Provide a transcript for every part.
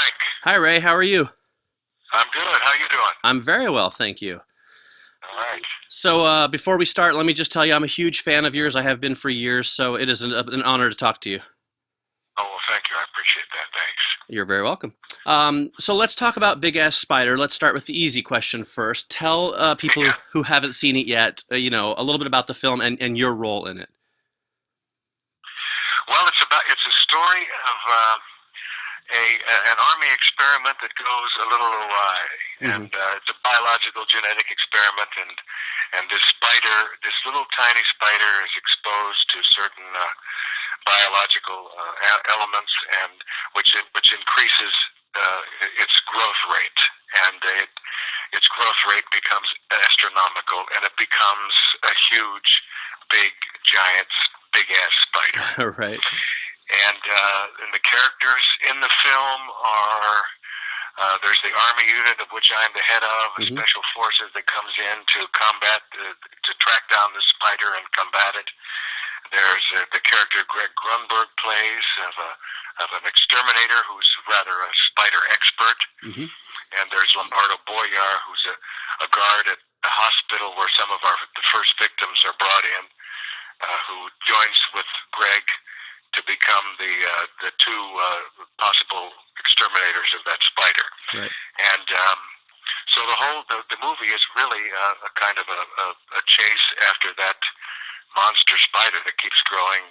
Mike. Hi, Ray. How are you? I'm good. How you doing? I'm very well, thank you. All right. So, before we start, let me just tell you I'm a huge fan of yours. I have been for years, so it is an honor to talk to you. Oh, well, thank you. I appreciate that. Thanks. You're very welcome. So, let's talk about Big Ass Spider. Let's start with the easy question first. Tell people Yeah. who haven't seen it yet, a little bit about the film and your role in it. Well, it's a story of an army experiment that goes a little awry, Hmm. and it's a biological genetic experiment, and this little tiny spider, is exposed to certain biological elements, and which increases its growth rate, and its growth rate becomes astronomical, and it becomes a huge, big, giant, big ass spider. Right. And the characters in the film are there's the army unit of which I'm the head of, a Hmm. special forces that comes in to to track down the spider and combat it. There's the character Greg Grunberg plays of an exterminator who's rather a spider expert, Hmm. and there's Lombardo Boyar, who's a guard at the hospital where some of the first victims are brought in, who joins with Greg to become the two possible exterminators of that spider. Right. And so the movie is really a kind of a chase after that monster spider that keeps growing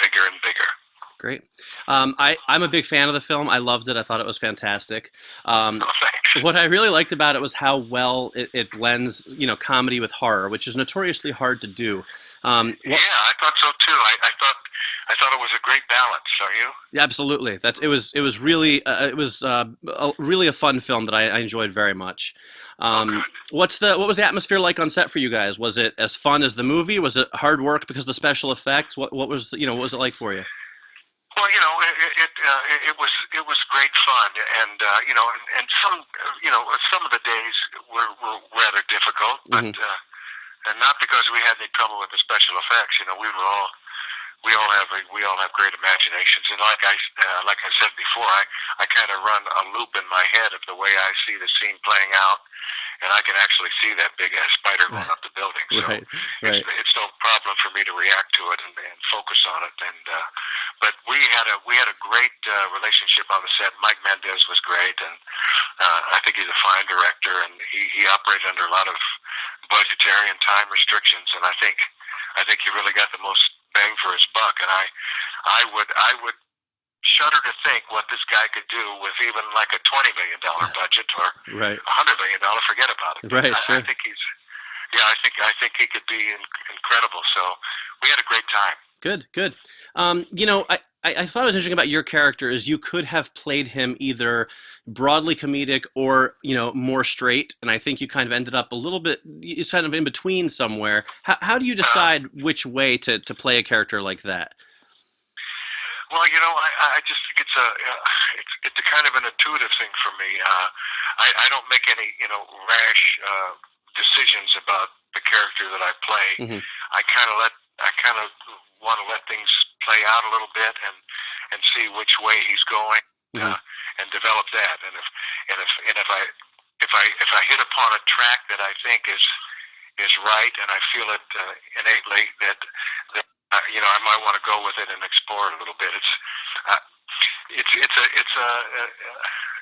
bigger and bigger. Great. I'm a big fan of the film. I loved it. I thought it was fantastic. Um, Oh, thanks. what I really liked about it was how well it blends, comedy with horror, which is notoriously hard to do. What Yeah, I thought so too. I thought it was a great balance. Are you? Absolutely. Really a fun film that I enjoyed very much. Oh, Um, good. what was the atmosphere like on set for you guys? Was it as fun as the movie? Was it hard work because of the special effects? What was it like for you? Well, it was great fun, and some of the days were rather difficult, but Hmm. and not because we had any trouble with the special effects. We all have great imaginations, and like I said before, I kind of run a loop in my head of the way I see the scene playing out, and I can actually see that big ass spider going up the building. So Right. Right. it's no problem for me to react to it and focus on it. And but we had a great relationship on the set. Mike Mendez was great, and I think he's a fine director, and he operated under a lot of budgetary and time restrictions, and I think he really got the most bang for his buck. And I would shudder to think what this guy could do with even like a $20 million budget or Right. $100 million. Forget about it. Right. I Sure. think I think he could be incredible. So we had a great time. Good. Good. I thought it was interesting about your character is you could have played him either broadly comedic or more straight, and I think you kind of ended up a little bit you kind of in between somewhere. How do you Uh, decide which way to play a character like that? well, I just think it's a kind of an intuitive thing for me. I don't make any rash decisions about the character that I play. Hmm. I kind of want to let things play out a little bit and see which way he's going, Hmm. and develop that. And if I hit upon a track that I think is right, and I feel it innately that I might want to go with it and explore it a little bit. Uh,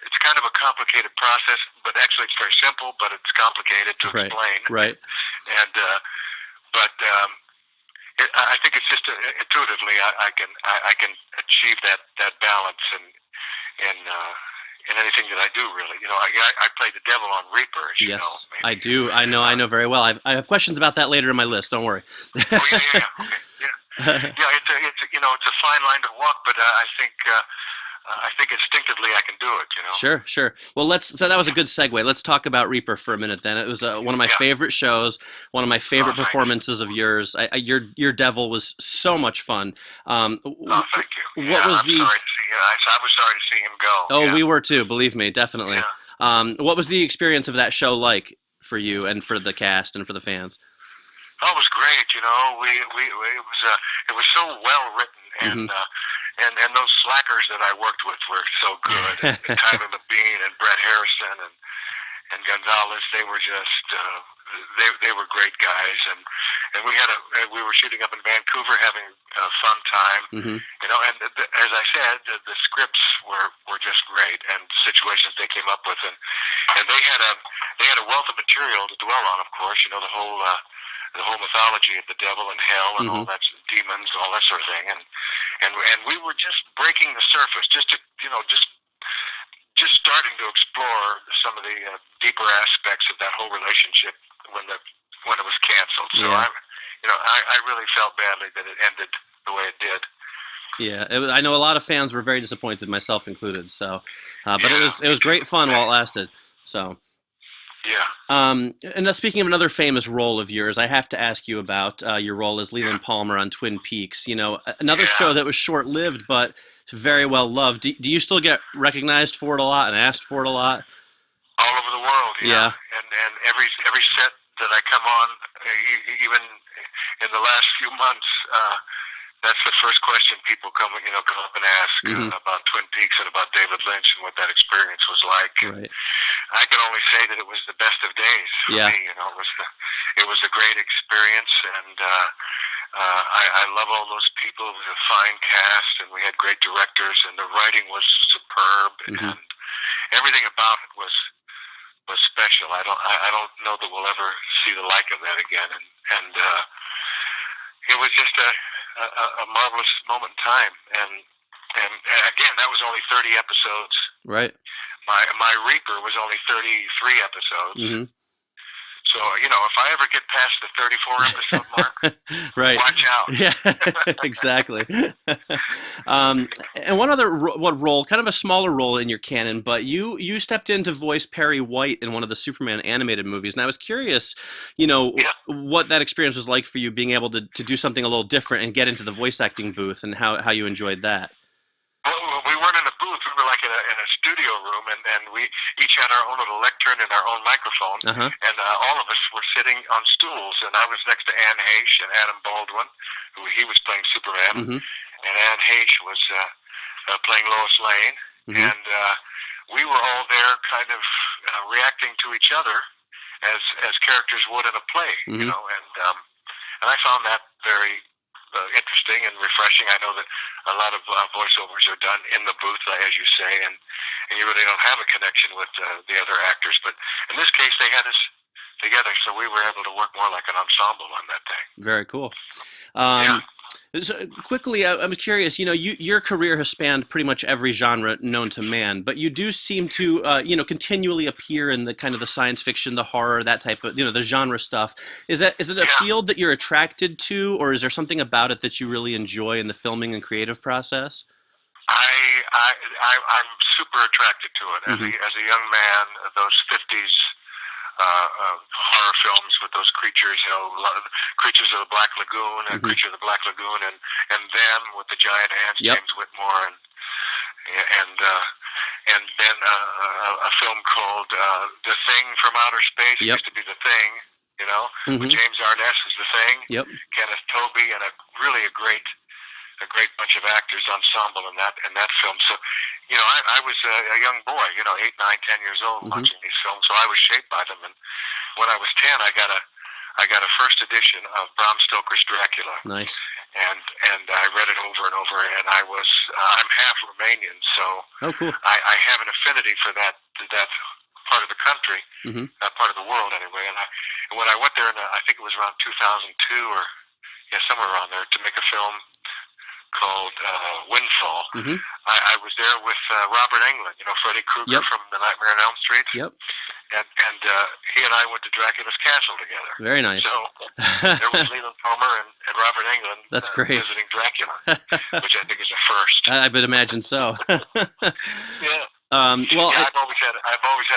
it's kind of a complicated process, but actually it's very simple, but it's complicated to Right. explain. Right. And but I think it's just intuitively I can achieve that balance in anything that I do. Really, I play the devil on Reaper, as you know, Yes, I maybe. do. I know. I know very well. I have questions about that later in my list. Don't worry. Oh, yeah, yeah, yeah. Okay, yeah. Yeah, it's a fine line to walk, but I think instinctively I can do it. Sure, sure. Well, so that was a good segue. Let's talk about Reaper for a minute. Then it was one of my Yeah. favorite shows, one of my Oh, favorite thank you. performances of yours. Your Devil was so much fun. Oh, thank you. What Yeah, was I'm the? sorry to see. I was sorry to see him go. Oh, Yeah, we were too. Believe me, definitely. yeah. What was the experience of that show like for you and for the cast and for the fans? Oh, it was great. We it was so well written, Hmm. and those slackers that I worked with were so good. And Tyler Labine and Brett Harrison and Gonzalez, they were just they were great guys, and we were shooting up in Vancouver, having a fun time, you know. And as I said, the scripts were just great, and situations they came up with, and they had a wealth of material to dwell on. Of course, you know, the whole mythology of the devil and hell and all that, demons, all that sort of thing, and we were just breaking the surface, just to, you know, just starting to explore some of the deeper aspects of that whole relationship when it was canceled. So I really felt badly that it ended the way it did. Yeah, I know a lot of fans were very disappointed, myself included. So, but it was great fun while it lasted. So. Yeah. And speaking of another famous role of yours, I have to ask you about your role as Leland Palmer on Twin Peaks. You know, another show that was short-lived but very well loved. Do you still get recognized for it a lot and asked for it a lot? All over the world, yeah. And every set that I come on, even in the last few months, that's the first question people come up and ask about Twin Peaks and about David Lynch and what that experience was like. Right. I can only say that it was the best of days for me. You know, it was a great experience, and I love all those people. It was a fine cast, and we had great directors, and the writing was superb, and everything about it was special. I don't know that we'll ever see the like of that again, and it was just a marvelous moment in time, and again, that was only 30 episodes. Right. My Reaper was only 33 episodes. So, you know, if I ever get past the 34 episode mark, right. Watch out. Yeah, exactly. And one other role, kind of a smaller role in your canon, but you stepped in to voice Perry White in one of the Superman animated movies, and I was curious, you know, what that experience was like for you, being able to do something a little different and get into the voice acting booth, and how you enjoyed that. Well, we weren't in a booth. We were like in a studio room, and we each had our own little lectern and our own microphone, and all of us were sitting on stools. And I was next to Anne Heche and Adam Baldwin, he was playing Superman, and Anne Heche was playing Lois Lane, and we were all there, kind of reacting to each other as characters would in a play, you know, and I found that very interesting and refreshing. I know that a lot of voiceovers are done in the booth, as you say, and you really don't have a connection with the other actors. But in this case, they had us together, so we were able to work more like an ensemble on that day. Very cool. So quickly, I'm curious, you know, your career has spanned pretty much every genre known to man, but you do seem to, you know, continually appear in the kind of the science fiction, the horror, that type of, you know, the genre stuff. Is it a field that you're attracted to, or is there something about it that you really enjoy in the filming and creative process? I'm super attracted to it. As a young man, those 50s horror films with those creatures, you know, Creatures of the Black Lagoon and Creature of the Black Lagoon, and Them with the giant ants, James Whitmore, and then a film called The Thing from Outer Space. It used to be The Thing, you know, with James Arness as The Thing, Kenneth Tobey, and really a great bunch of actors ensemble in that film. So, you know, I was a young boy, you know, 8, 9, 10 years old, watching these films. So I was shaped by them. And when I was 10, I got a first edition of Bram Stoker's Dracula. Nice. And I read it over and over. And I'm half Romanian, so cool. I have an affinity for that part of the country, that part of the world anyway. And when I went there, I think it was around 2002 or somewhere around there, to make a film called Windfall. I was there with Robert Englund, you know, Freddy Krueger from The Nightmare on Elm Street. And he and I went to Dracula's castle together. Very nice. So there was Leland Palmer and Robert Englund. That's great. Visiting Dracula, which I think is a first. I would imagine so. Well, I've always had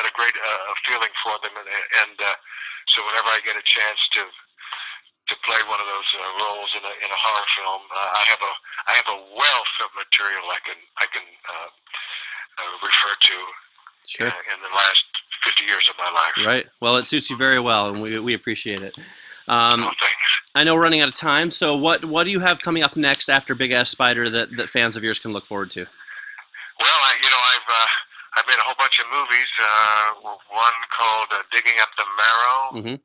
a great feeling for them, and so whenever I get a chance to play one of those roles in a horror film, I have a wealth of material I can refer to in the last 50 years of my life. Right. Well, it suits you very well, and we appreciate it. Thanks. I know we're running out of time, so what do you have coming up next after Big Ass Spider that fans of yours can look forward to? Well, I've made a whole bunch of movies. One called Digging Up the Marrow, Mm-hmm.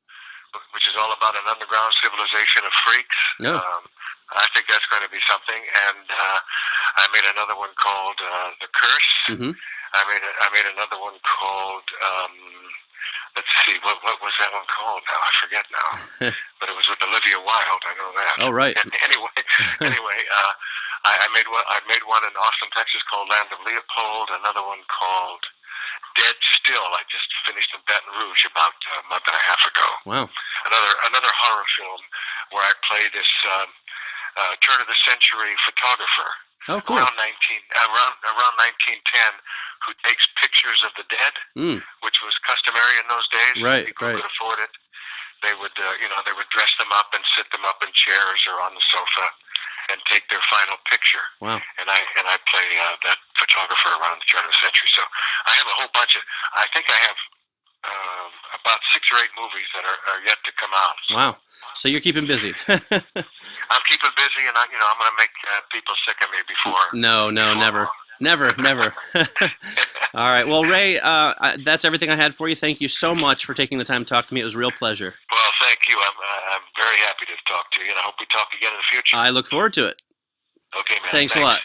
which is all about an underground civilization of freaks. No. I think that's going to be something. And I made another one called The Curse. Mm-hmm. I made another one called let's see, what was that one called now? I forget now. But it was with Olivia Wilde. I know that. Oh, right. Anyway, I made one in Austin, Texas called Land of Leopold. Another one called Dead Still. I just finished in Baton Rouge about a month and a half ago. Wow. Another horror film where I play this turn of the century photographer. Oh, cool. Around 1910, who takes pictures of the dead, which was customary in those days. Right, People right. could afford it. They would, they would dress them up and sit them up in chairs or on the sofa and take their final picture. Wow. And I play that photographer around the turn of the century. So I have a whole bunch of. I think I have about 6 or 8 movies that are yet to come out. So. Wow. So you're keeping busy. I'm keeping busy, and I'm going to make people sick of me before. No, never. Never. All right. Well, Ray, that's everything I had for you. Thank you so much for taking the time to talk to me. It was a real pleasure. Well, thank you. I'm very happy to talk to you, and I hope we talk again in the future. I look forward to it. Okay, man. Thanks a lot.